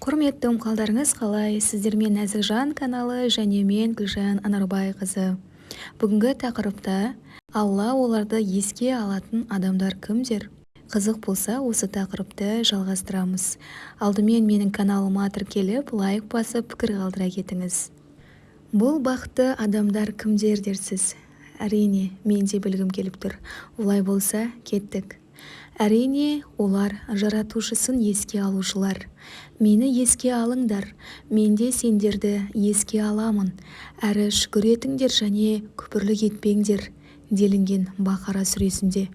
Құрметті қалдарыңыз қалай? Сіздермен Нәзікжан каналы және мен Гүлжан Анарбайқызы. Бүгінгі тақырыпта Алла оларды еске алатын адамдар кімдер? Қызық болса, осы тақырыпты жалғастырамыз. Алдымен менің каналыма тіркеліп, лайк басып, пікір қалдыра кетіңіз. Бұл бақытты адамдар кімдер дерсіз? Әрине, мен де білгім келіп тұр. Олай болса, кеттік. Әрине, олар жаратушысын еске алушылар. Мені еске алыңдар, мен де сендерді еске аламын. Әрі шүкір етіңдер және күпірлік етпеңдер, делінген Бақара сүресінде.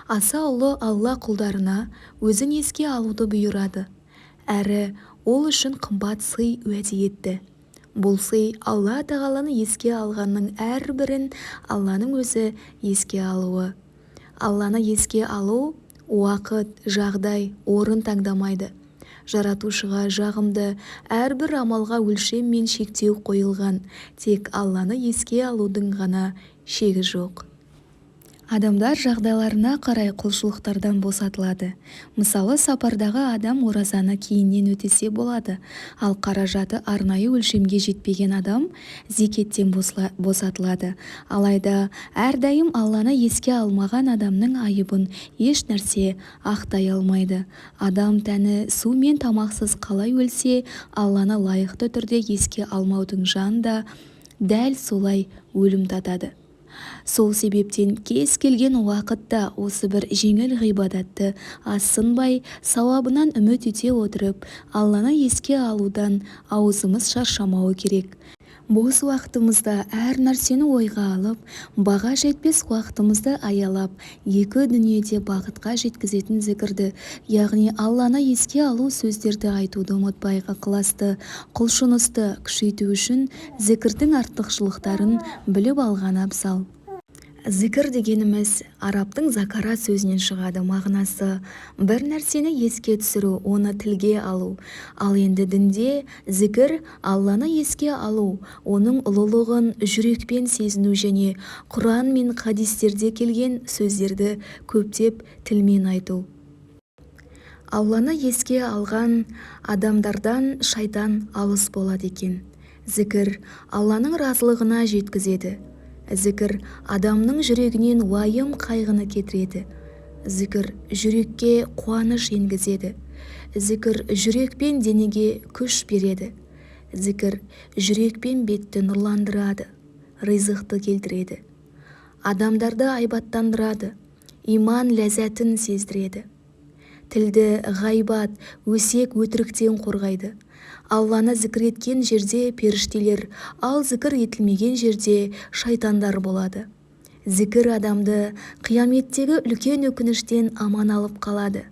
Аса ұлы Алла құлдарына өзін еске алуды бұйырады. Әрі ол үшін қымбат сый уәде етті. Бұл сый Алла тағаланы еске алғанның әрбірін Алланың өзі еске алуы. Алланы еске алу уақыт, жағдай, орын таңдамайды. Жаратушыға жағымды әрбір амалға өлшем мен шектеу қойылған, тек Алланы еске алудың ғана шегі жоқ. Адамдар жағдайларына қарай құлшылықтардан босатылады. Мысалы, сапардағы адам оразаны кейіннен өтесе болады, ал қаражаты арнайы өлшемге жетпеген адам зекеттен босатылады. Алайда әрдайым Алланы еске алмаған адамның айыбын еш нәрсе ақтай алмайды. Адам тәні су мен тамақсыз қалай өлсе, Алланы лайықты түрде еске алмаудың жанында дәл солай өлім татады. Сол себептен кез келген уақытта осы бір жеңіл ғибадатты асынбай, сауабынан үміт ете отырып, Алланы еске алудан аузымыз шаршамауы керек. Бос уақытымызда әр нәрсені ойға алып, баға жетпес уақытымызды аялап, екі дүниеде бақытқа жеткізетін зікірді, яғни Алланы еске алу сөздерді айтуды ұмытпайық. Ықыласты, құлшынысты күшейту үшін зікірдің артықшылықтарын біліп алған абзал. Зікір дегеніміз арабтың закара сөзінен шығады. Мағынасы бір нәрсені еске түсіру, оны тілге алу. Ал енді дінде зікір Алланы еске алу, оның ұлылығын жүрекпен сезіну және Құран мен хадистерде келген сөздерді көптеп тілмен айту. Алланы еске алған адамдардан шайтан алыс болады екен. Зікір Алланың разылығына жеткізеді. Зікір адамның жүрегінен уайым қайғыны кетіреді. Зікір жүрекке қуаныш енгізеді. Зікір жүрек пен денеге күш береді. Зікір жүрек пен бетті нұрландырады, ризықты келтіреді. Адамдарды айбаттандырады, иман ләззатын сездіреді. Тілді ғайбат, өсек, өтіріктен қорғайды. Алланы зікір еткен жерде періштелер, ал зікір етілмеген жерде шайтандар болады. Зікір адамды қияметтегі үлкен өкініштен аман алып қалады.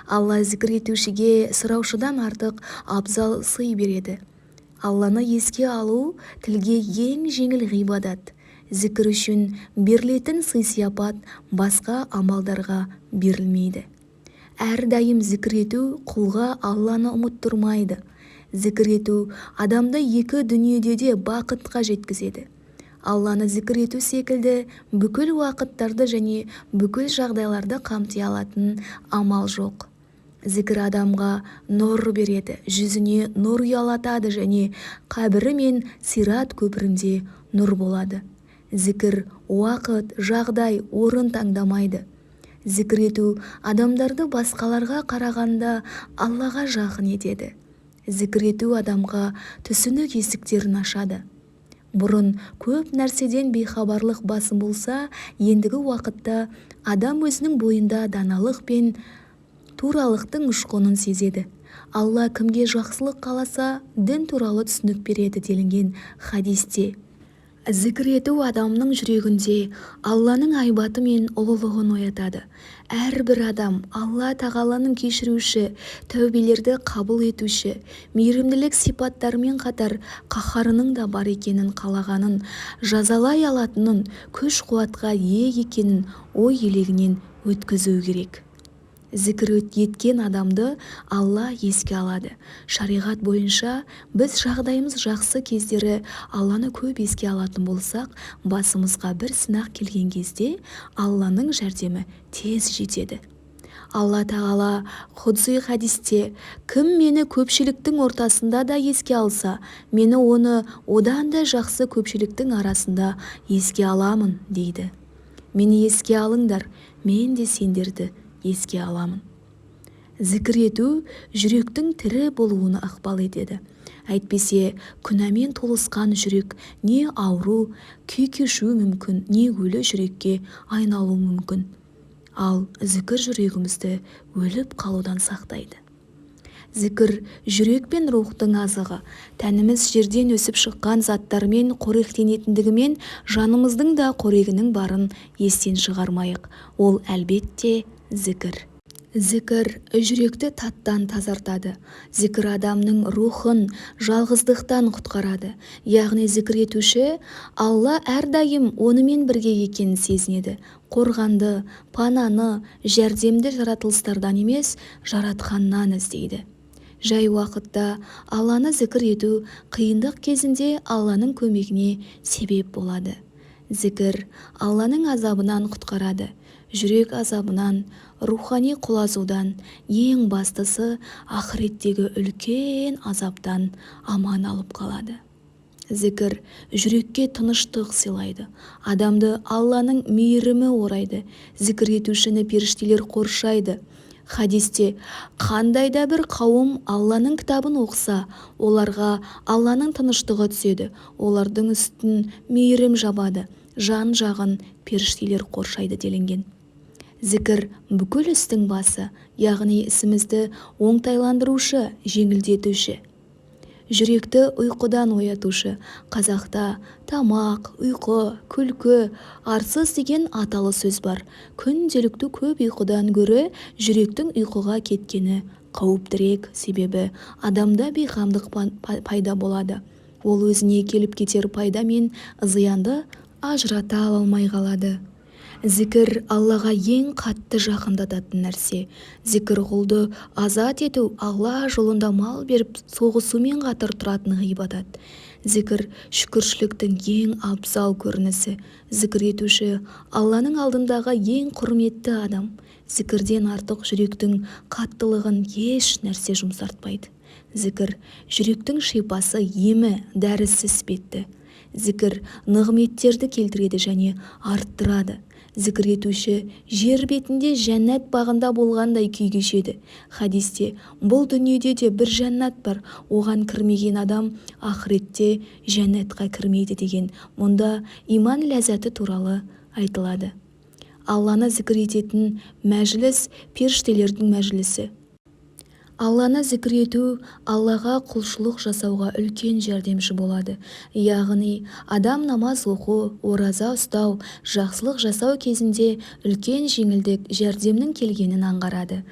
Алла зікір етушіге сұраушыдан артық абзал сый береді. Алланы еске алу тілге ең жеңіл ғибадат. Зікір үшін берілетін сый-сияпат басқа амалдарға берілмейді. Әрдайым зікір ету құлға Алланы ұмыттырмайды. Зікір ету адамды екі дүниеде де бақытқа жеткізеді. Алланы зікір ету секілді бүкіл уақыттарды және бүкіл жағдайларды қамти алатын амал жоқ. Зікір адамға нұр береді, жүзіне нұр ұялатады және қабірі мен сират көпірінде нұр болады. Зікір уақыт, жағдай, орын таңдамайды. Зікір ету адамдарды басқаларға қарағанда Аллаға жақын етеді. Зікір ету адамға түсінік есіктерін ашады. Бұрын көп нәрседен бейхабарлық басым болса, ендігі уақытта адам өзінің бойында даналық пен туралықтың ұшқынын сезеді. Алла кімге жақсылық қаласа, дін туралы түсінік береді делінген хадисте. Зікір ету адамның жүрегінде Алланың айбаты мен ұлылығын оятады. Әрбір адам Алла тағаланың кешіруші, тәубелерді қабыл етуші, мейірімділік сипаттарымен қатар қаһарының да бар екенін қалағанын, жазалай алатынын, күш-қуатқа ие екенін ой елегінен өткізу керек. Зікір еткен адамды Алла еске алады. Шариғат бойынша біз жағдайымыз жақсы кездері Алланы көп еске алатын болсақ, басымызға бір сынақ келген кезде Алланың жәрдемі тез жетеді. Алла тағала құдси хадисте кім мені көпшіліктің ортасында да еске алса, мені оны одан да жақсы көпшіліктің арасында еске аламын дейді. Мені еске алыңдар, мен де сендерді еске аламын. Зікір ету жүректің тірі болуына ықпал етеді. Әйтпесе күнәмен толысқан жүрек не ауру, күй кешу мүмкін, не өлі жүрекке айналуы мүмкін. Ал зікір жүрегімізді өліп қалудан сақтайды. Зікір жүрек пен рухтың азығы, тәніміз жерден өсіп шыққан заттармен қоректенетіндігімен жанымыздың да қорегінің барын естен шығармайық. Ол әлбетте зікір. Зікір жүректі таттан тазартады. Зікір адамның рухын жалғыздықтан құтқарады. Яғни зікір етуші Алла әрдайым онымен бірге екенін сезінеді. Қорғанды, пананы, жәрдемді жаратылыстардан емес, жаратқаннан іздейді. Жай уақытта Алланы зікір ету қиындық кезінде Алланың көмегіне себеп болады. Зікір Алланың азабынан құтқарады. Жүрек азабынан, рухани құлазудан, ең бастысы ақыреттегі үлкен азаптан аман алып қалады. Зікір жүрекке тыныштық сыйлайды. Адамды Алланың мейірімі орайды. Зікір етушіні періштелер қоршайды. Хадисте қандайда бір қауым Алланың кітабын оқыса, оларға Алланың тыныштығы түседі. Олардың үстін мейірім жабады. Жан жағын періштелер қоршайды делінген. Зікір бүкіл істің басы, яғни ісімізді оңтайландырушы, жеңілдетуші. Жүректі ұйқыдан оятушы. Қазақта тамақ, ұйқы, күлкі, арсыз деген аталы сөз бар. Күнделікті көп ұйқыдан гөрі жүректің ұйқыға кеткені қауіптірек, себебі адамда бейқамдық пайда болады. Ол өзіне келіп кетер пайда мен зиянды ажырата алмай қалады. Зікір Аллаға ең қатты жақындататын нәрсе. Зікір құлды азат ету, Алла жолында мал беріп соғысумен қатар тұратын ғибадат. Зікір шүкіршіліктің ең абзал көрінісі. Зікір етуші Алланың алдындағы ең құрметті адам. Зікірден артық жүректің қаттылығын еш нәрсе жұмсартпайды. Зікір жүректің шипасы, емі, дәрісі іспетті. Зікір нығметтерді келтіреді және арттырады. Зікір етуші жер бетінде жәннат бағында болғандай күй кешеді. Хадисте бұл дүниеде де бір жәннат бар, оған кірмеген адам ақыретте жәннатқа кірмейді деген мұнда иман ләззаты туралы айтылады. Алланы зікір ететін мәжіліс періштелердің мәжілісі. Алланы зікір ету Аллаға құлшылық жасауға үлкен жәрдемші болады. Яғни адам намаз оқу, ораза ұстау, жақсылық жасау кезінде үлкен жеңілдік, жәрдемнің келгенін аңғарады.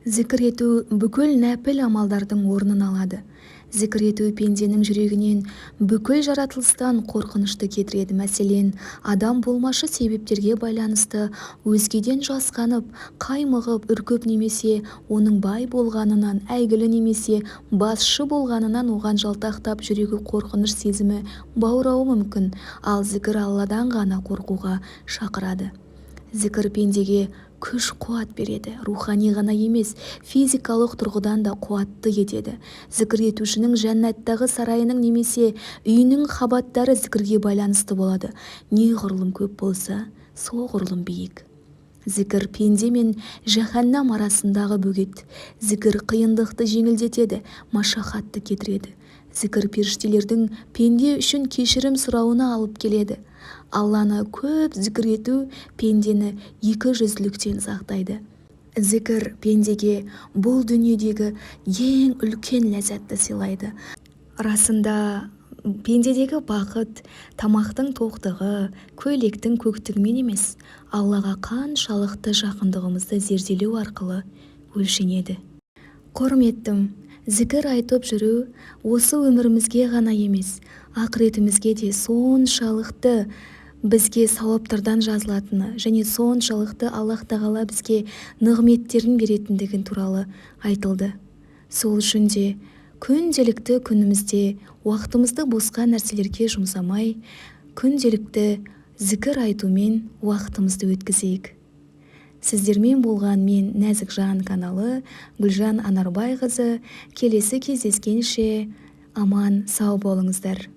Зікір ету бүкіл нәпіл амалдардың орнын алады. Зікір ету пенденің жүрегінен бүкіл жаратылыстан қорқынышты кетіреді. Мәселен, адам болмашы себептерге байланысты өзгеден жасқанып, қаймығып, үркіп немесе оның бай болғанынан, әйгілі немесе басшы болғанынан оған жалтақтап жүрегі қорқыныш сезімі баурауы мүмкін. Ал зікір Алладан ғана қорқуға шақырады. Зікір пендеге күш қуат береді. Рухани ғана емес, физикалық тұрғыдан да қуатты етеді. Зікір етушінің жәннаттағы сарайының немесе үйінің қабаттары зікірге байланысты болады. Неғұрлым көп болса, соғұрлым биік. Зікір пенде мен жаһаннам арасындағы бөгет. Зікір қиындықты жеңілдетеді, машақатты кетіреді. Зікір періштелердің пенде үшін кешірім сұрауына алып келеді. Алланы көп зікір ету пендені екі жүзділіктен сақтайды. Зікір пендеге бұл дүниедегі ең үлкен ләззатты сыйлайды. Расында пендедегі бақыт тамақтың тоқтығы, көйлектің көктігімен емес, Аллаға қаншалықты жақындығымызды зерделеу арқылы өлшенеді. Құрметтім, зікір айтып жүру осы өмірімізге ғана емес, ақыретімізге де соншалықты бізге сауаптардан жазылатыны және соншалықты Аллах тағала бізге нығметтерін беретіндігін туралы айтылды. Сол үшін де күнделікті күнімізде уақытымызды босқа нәрселерге жұмсамай, күнделікті зікір айтумен уақытымызды өткізейік. Сіздермен болған мен Нәзік Жан каналы Гүлжан Анарбайқызы. Келесі кездескенше аман сау болыңыздар.